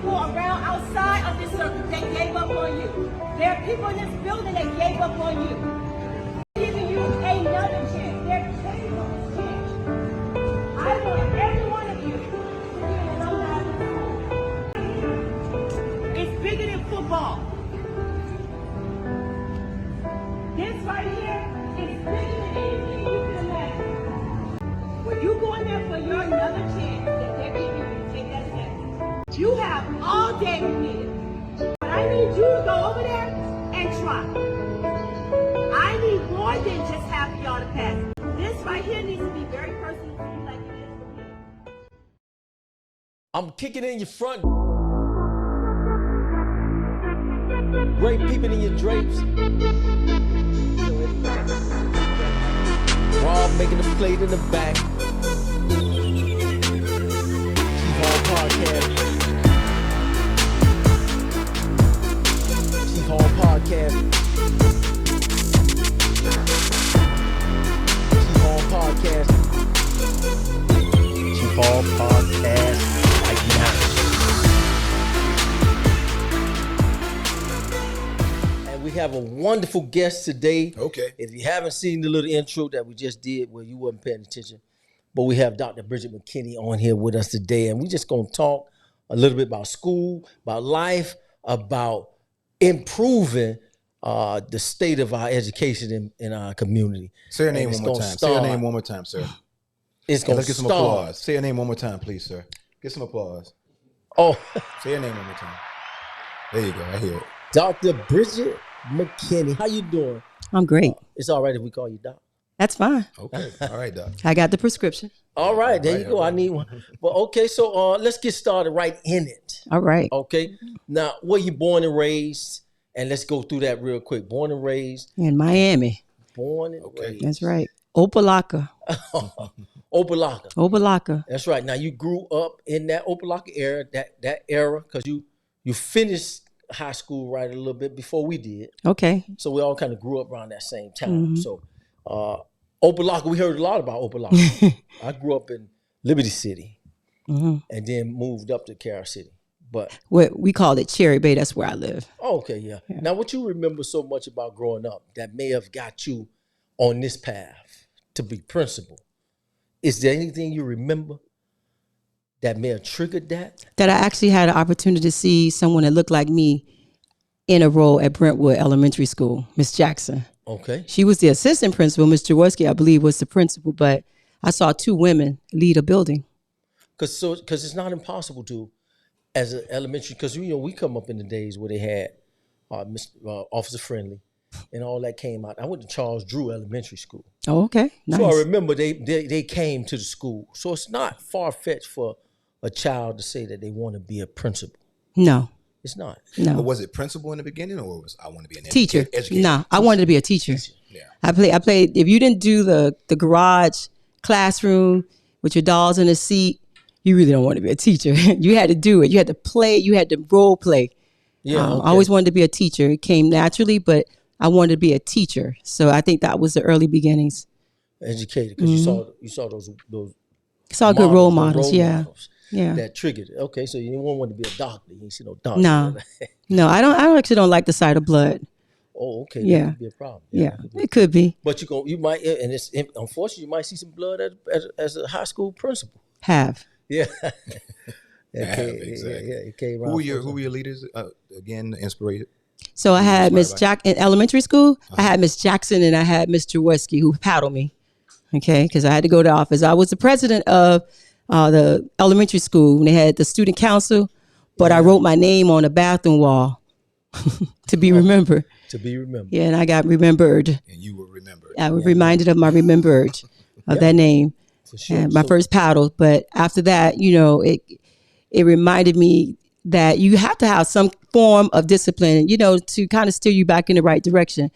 people around outside of this circle that gave up on you. There are people in this building that gave up on you. They're giving you another chance. They're taking on this chance. I want every one of you to be an alumni of this school. It's bigger than football. This right here is bigger than anything you can imagine. When you go in there for your another chance that they're giving you to take that step, you have all day to get it. But I need you to go over there and try. I need more than just half of y'all to pass. This right here needs to be very personal to you like it is for me. I'm kicking in your front. Great peeping in your drapes. Rob making a plate in the back. G-Hall Podcast. G-Hall Podcast. G-Hall Podcast. G-Hall Podcast right now. We have a wonderful guest today. Okay. If you haven't seen the little intro that we just did, well, you wasn't paying attention, but we have Dr. Bridget McKinney on here with us today, and we're just going to talk a little bit about school, about life, about improving the state of our education in our community. Say your name one more time. Say your name one more time, sir. It's going to Let's get some applause. Say your name one more time, please, sir. Get some applause. Oh. Say your name one more time. There you go. I hear it. Dr. Bridget McKinney. How you doing? I'm great. It's all right if we call you Doc. That's fine. Okay. All right, Doc. I got the prescription. All right, there you go. I need one. Well, okay, so let's get started right in it. All right. Okay. Now, where you born and raised? And let's go through that real quick. Born and raised. In Miami. Born and raised. That's right. Opalaka. Opalaka. Opalaka. That's right. Now, you grew up in that Opalaka era, that era, because you finished high school right a little bit before we did. Okay. So we all kind of grew up around that same time. So Opalaka, we heard a lot about Opalaka. I grew up in Liberty City and then moved up to Carol City. But we called it Cherry Bay. That's where I live. Oh, okay, yeah. Now, what you remember so much about growing up that may have got you on this path to be principal? Is there anything you remember that may have triggered that? That I actually had an opportunity to see someone that looked like me in a role at Brentwood Elementary School, Miss Jackson. Okay. She was the assistant principal. Miss Jaworski, I believe, was the principal, but I saw two women lead a building. Because it's not impossible to, as an elementary, because we come up in the days where they had Officer Friendly and all that came out. I went to Charles Drew Elementary School. Oh, okay. Nice. So I remember they came to the school. So it's not far-fetched for a child to say that they want to be a principal. No. It's not. No. But was it principal in the beginning, or was I want to be an teacher? Educator? No, I wanted to be a teacher. Yeah. I played. If you didn't do the garage classroom with your dolls in the seat, you really don't want to be a teacher. You had to do it. You had to play. You had to role play. Yeah. I always wanted to be a teacher. It came naturally, but I wanted to be a teacher. So I think that was the early beginnings. Educated, because you saw those saw good role models. Models yeah. That triggered it. Okay, so you didn't want to be a doctor. You didn't see no doctor. No. No, I actually don't like the sight of blood. Oh, okay. Yeah. That could be a problem. Yeah, it could be. But you might, and it's unfortunately, you might see some blood as a high school principal. Have. Yeah. Exactly. Yeah, it came around. Who were your leaders? Again, inspiration. So I had Miss Jack in elementary school. I had Miss Jackson and I had Miss Jaworski who paddled me. Okay, because I had to go to office. I was the president of the elementary school when they had the student council, but I wrote my name on a bathroom wall to be remembered. To be remembered. Yeah, and I got remembered. And you were remembered. I was reminded of my remembered of that name. For sure. And my first paddle. But after that, it reminded me that you have to have some form of discipline, to kind of steer you back in the right direction.